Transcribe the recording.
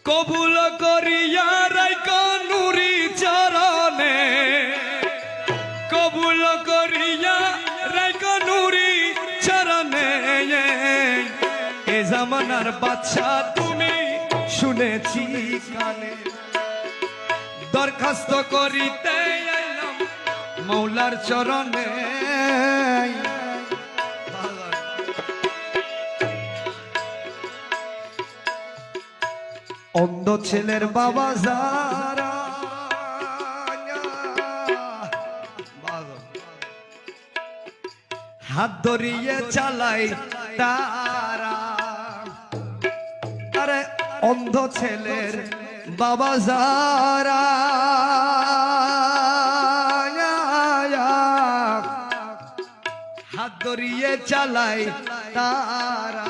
কবুল করিয়া রাইকা নুরি চরণে, কবুল করিয়া রাইকা নুরি চরণে। এ জামানার বাদশা তুমি শুনেছি কানে, দরখাস্ত করিতে এলাম মৌলার চরণে। অন্ধ ছেলের বাবা যারা হাত ধরিয়ে চালাই তারা, আরে অন্ধ ছেলের বাবা যারা হাত ধরিয়ে চালাই তারা।